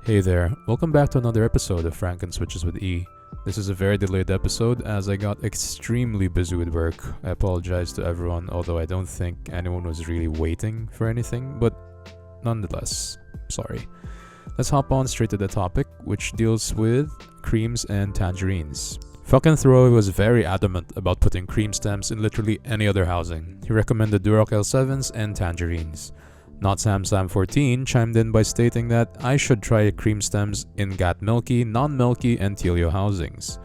Hey there, welcome back to another episode of Frankenswitches with E. This is a very delayed episode as I got extremely busy with work. I apologize to everyone, although I don't think anyone was really waiting for anything, but nonetheless, sorry. Let's hop on straight to the topic, which deals with creams and tangerines. Frankenswitches was very adamant about putting cream stems in literally any other housing. He recommended Duroc L7s and tangerines. Not Sam14 chimed in by stating that I should try cream stems in GAT Milky, non-Milky, and Tealio housings.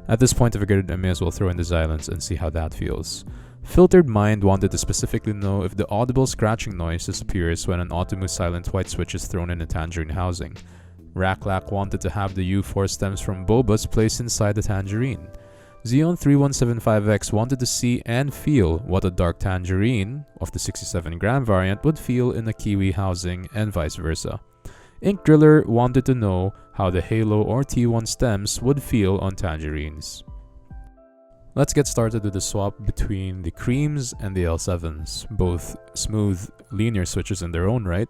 At this point I figured I may as well throw in the Xylants and see how that feels. Filtered Mind wanted to specifically know if the audible scratching noise disappears when an Automus Silent White switch is thrown in a tangerine housing. Racklack wanted to have the U4 stems from Bobas placed inside the tangerine. Xeon3175X wanted to see and feel what a dark tangerine of the 67-gram variant would feel in a Kiwi housing and vice versa. Ink Driller wanted to know how the Halo or T1 stems would feel on tangerines. Let's get started with the swap between the creams and the L7s, both smooth, linear switches in their own right.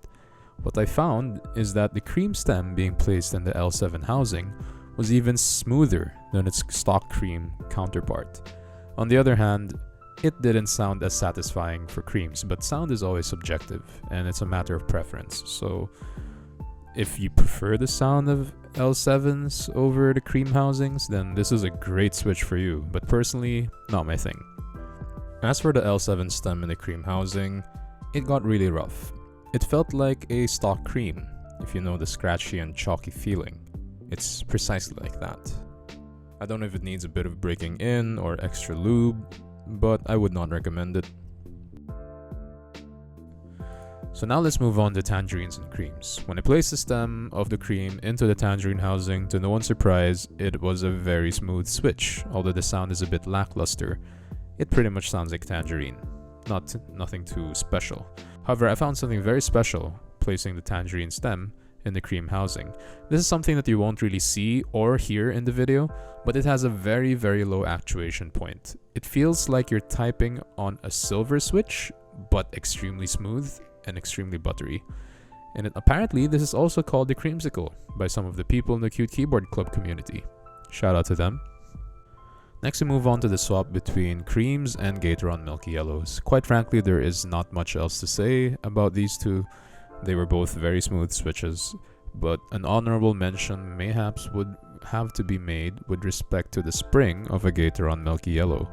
What I found is that the cream stem being placed in the L7 housing was even smoother than its stock cream counterpart. On the other hand, it didn't sound as satisfying for creams, but sound is always subjective and it's a matter of preference. So if you prefer the sound of L7s over the cream housings, then this is a great switch for you, but personally, not my thing. As for the L7 stem in the cream housing, it got really rough. It felt like a stock cream, if you know the scratchy and chalky feeling. It's precisely like that. I don't know if it needs a bit of breaking in or extra lube, but I would not recommend it. So now let's move on to tangerines and creams. When I placed the stem of the cream into the tangerine housing, to no one's surprise, it was a very smooth switch. Although the sound is a bit lackluster, it pretty much sounds like tangerine. Nothing too special. However, I found something very special placing the tangerine stem in the cream housing. This is something that you won't really see or hear in the video, but it has a very, very low actuation point. It feels like you're typing on a silver switch, but extremely smooth and extremely buttery. And apparently this is also called the creamsicle by some of the people in the Cute Keyboard Club community. Shout out to them. Next we move on to the swap between creams and Gateron Milky Yellows. Quite frankly, there is not much else to say about these two. They were both very smooth switches, but an honorable mention mayhaps would have to be made with respect to the spring of a Gateron Milky Yellow.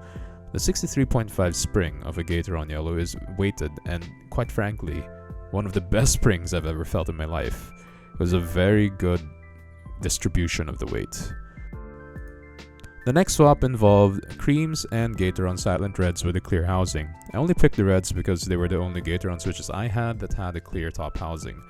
The 63.5 spring of a Gateron Yellow is weighted and, quite frankly, one of the best springs I've ever felt in my life. It was a very good distribution of the weight. The next swap involved creams and Gateron Silent Reds with a clear housing. I only picked the Reds because they were the only Gateron switches I had that had a clear top housing.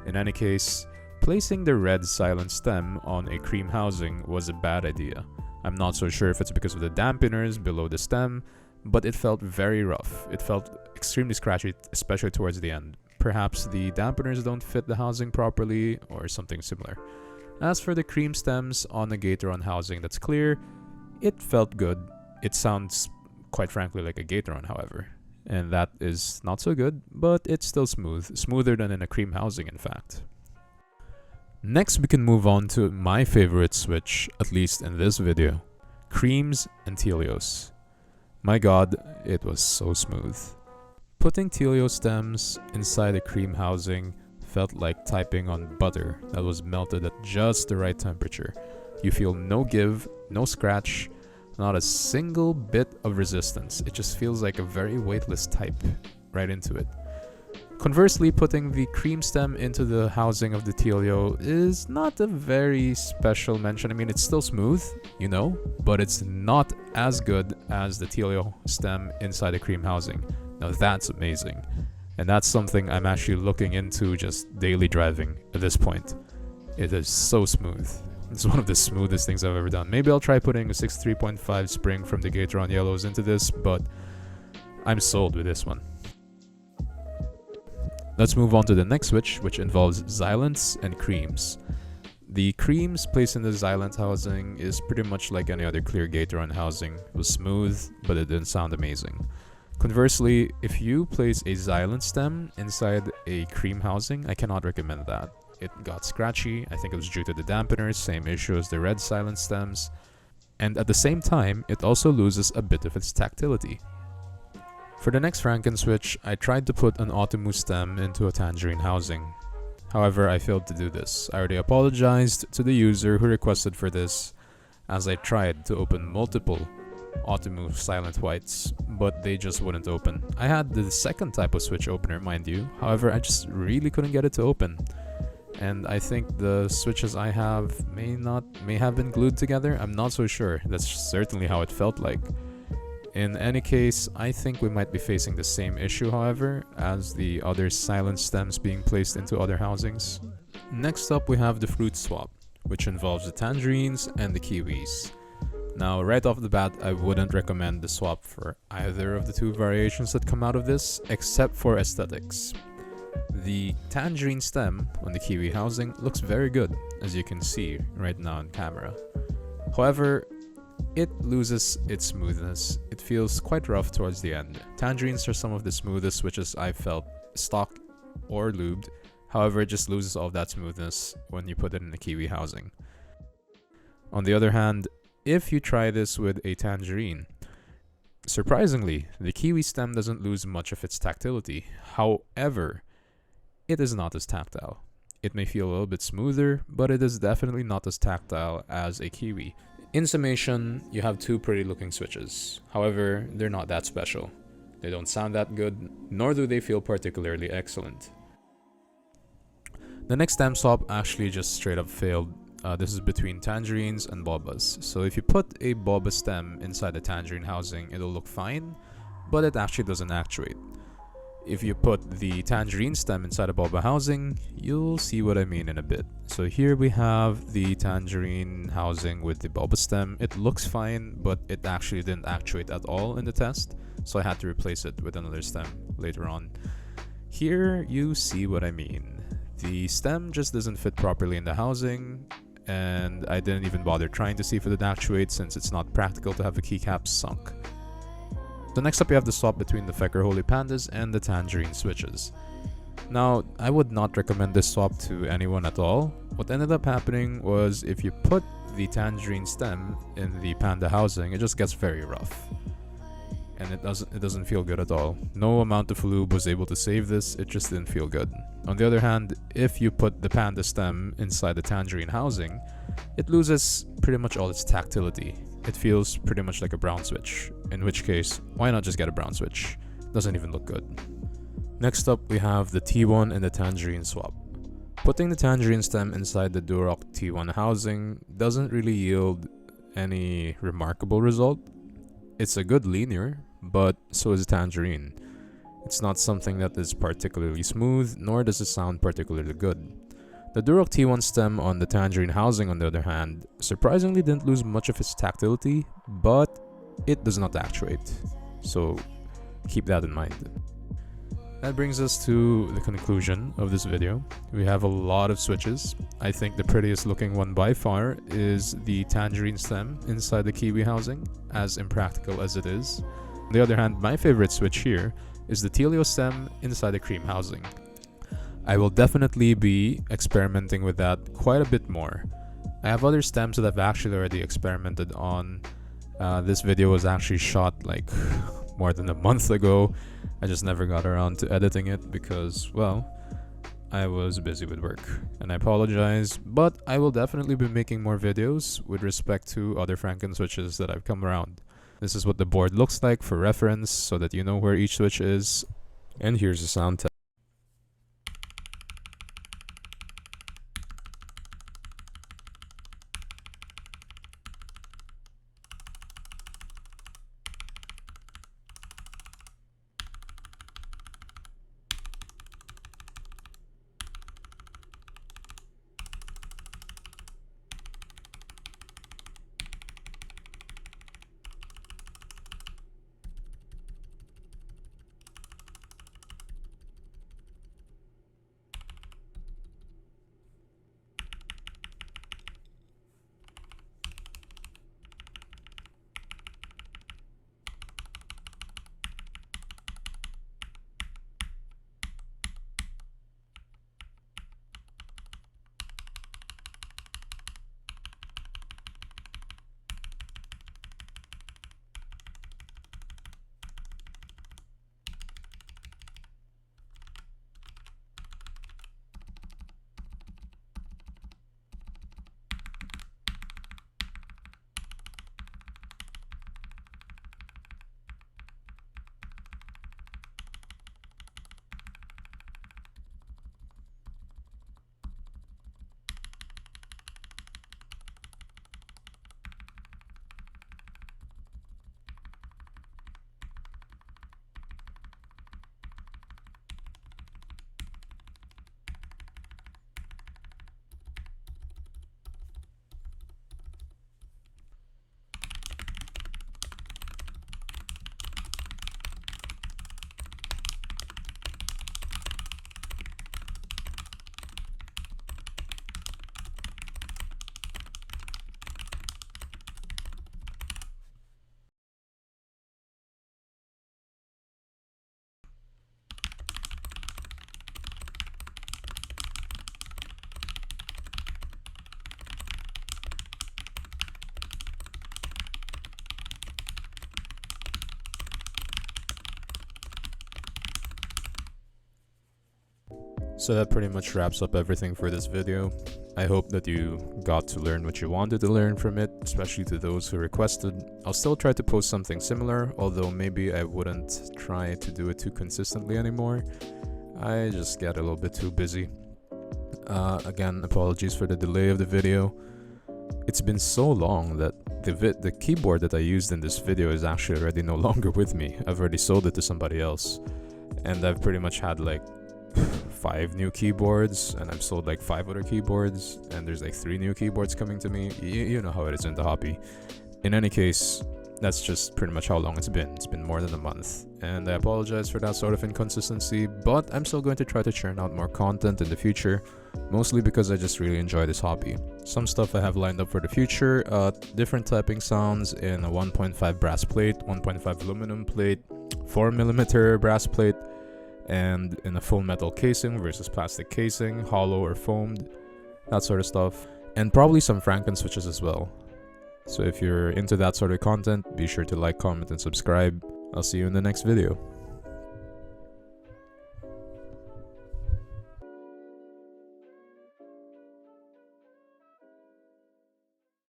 In any case, placing the red silent stem on a cream housing was a bad idea. I'm not so sure if it's because of the dampeners below the stem, but it felt very rough. It felt extremely scratchy, especially towards the end. Perhaps the dampeners don't fit the housing properly or something similar. As for the cream stems on the Gateron housing that's clear, it felt good. It sounds, quite frankly, like a Gateron, however. And that is not so good, but it's still smooth. Smoother than in a cream housing, in fact. Next, we can move on to my favorite switch, at least in this video. Creams and Tealios. My god, it was so smooth. Putting Tealio stems inside a cream housing felt like typing on butter that was melted at just the right temperature. You feel no give, no scratch, not a single bit of resistance. It just feels like a very weightless type right into it. Conversely, putting the cream stem into the housing of the Tealio is not a very special mention. I mean, it's still smooth, you know, but it's not as good as the Tealio stem inside the cream housing. Now that's amazing. And that's something I'm actually looking into just daily driving at this point. It is so smooth. It's one of the smoothest things I've ever done. Maybe I'll try putting a 63.5 spring from the Gateron Yellows into this, but I'm sold with this one. Let's move on to the next switch, which involves Xylants and creams. The creams placed in the Xylant housing is pretty much like any other clear Gateron housing. It was smooth, but it didn't sound amazing. Conversely, if you place a Xylent stem inside a cream housing, I cannot recommend that. it got scratchy. I think it was due to the dampeners, same issue as the red silent stems. And at the same time, it also loses a bit of its tactility. For the next Frankenswitch, I tried to put an Automu stem into a tangerine housing. However, I failed to do this. I already apologized to the user who requested for this, as I tried to open multiple Automu silent whites, but they just wouldn't open. I had the second type of switch opener, mind you, however I just really couldn't get it to open. And I think the switches I have may have been glued together. I'm not so sure. That's certainly how it felt like. In any case, I think we might be facing the same issue, however, as the other silent stems being placed into other housings. Next up, we have the fruit swap, which involves the tangerines and the kiwis. Now, right off the bat, I wouldn't recommend the swap for either of the two variations that come out of this, except for aesthetics. The tangerine stem on the kiwi housing looks very good, as you can see right now on camera. However, it loses its smoothness. It feels quite rough towards the end. Tangerines are some of the smoothest switches I've felt, stock or lubed. However, it just loses all of that smoothness when you put it in the kiwi housing. On the other hand, if you try this with a tangerine, surprisingly, the kiwi stem doesn't lose much of its tactility. However, it is not as tactile. It may feel a little bit smoother, but it is definitely not as tactile as a kiwi. In summation, you have two pretty looking switches. However, they're not that special. They don't sound that good, nor do they feel particularly excellent. The next stem swap actually just straight up failed. This is between tangerines and bobas. So if you put a boba stem inside the tangerine housing, it'll look fine, but it actually doesn't actuate. If you put the tangerine stem inside a boba housing, you'll see what I mean in a bit. So here we have the tangerine housing with the boba stem. It looks fine, but it actually didn't actuate at all in the test, so I had to replace it with another stem later on. Here you see what I mean. The stem just doesn't fit properly in the housing, and I didn't even bother trying to see if it would actuate since it's not practical to have the keycaps sunk. So next up, we have the swap between the Fecker Holy Pandas and the Tangerine switches. Now, I would not recommend this swap to anyone at all. What ended up happening was if you put the Tangerine stem in the Panda housing, it just gets very rough. And it doesn't feel good at all. No amount of lube was able to save this, it just didn't feel good. On the other hand, if you put the Panda stem inside the Tangerine housing, it loses pretty much all its tactility. It feels pretty much like a brown switch, in which case, why not just get a brown switch? Doesn't even look good. Next up, we have the T1 and the Tangerine swap. Putting the Tangerine stem inside the Duroc T1 housing doesn't really yield any remarkable result. It's a good linear, but so is Tangerine. It's not something that is particularly smooth, nor does it sound particularly good. The Duroc T1 stem on the Tangerine housing, on the other hand, surprisingly didn't lose much of its tactility, but it does not actuate. So keep that in mind. That brings us to the conclusion of this video. We have a lot of switches. I think the prettiest looking one by far is the Tangerine stem inside the Kiwi housing, as impractical as it is. On the other hand, my favorite switch here is the Tealio stem inside the Cream housing. I will definitely be experimenting with that quite a bit more. I have other stems that I've actually already experimented on. This video was actually shot like more than a month ago. I just never got around to editing it because, well, I was busy with work. And I apologize, but I will definitely be making more videos with respect to other Frankenswitches that I've come around. This is what the board looks like for reference so that you know where each switch is. And here's the sound test. So that pretty much wraps up everything for this video. I hope that you got to learn what you wanted to learn from it, especially to those who requested. I'll still try to post something similar, although maybe I wouldn't try to do it too consistently anymore. I just get a little bit too busy. Again, apologies for the delay of the video. It's been so long that the keyboard that I used in this video is actually already no longer with me. I've already sold it to somebody else. And I've pretty much had like 5 new keyboards, and I've sold like 5 other keyboards, and there's like 3 new keyboards coming to me. You know how it is in the hobby. In any case, that's just pretty much how long it's been. It's been more than a month, and I apologize for that sort of inconsistency, but I'm still going to try to churn out more content in the future, mostly because I just really enjoy this hobby. Some stuff I have lined up for the future, different typing sounds in a 1.5 brass plate, 1.5 aluminum plate, 4mm brass plate, and in a full metal casing versus plastic casing, hollow or foamed, that sort of stuff, and probably some Frankenswitches as well. So if you're into that sort of content, be sure to like, comment, and subscribe. I'll see you in the next video.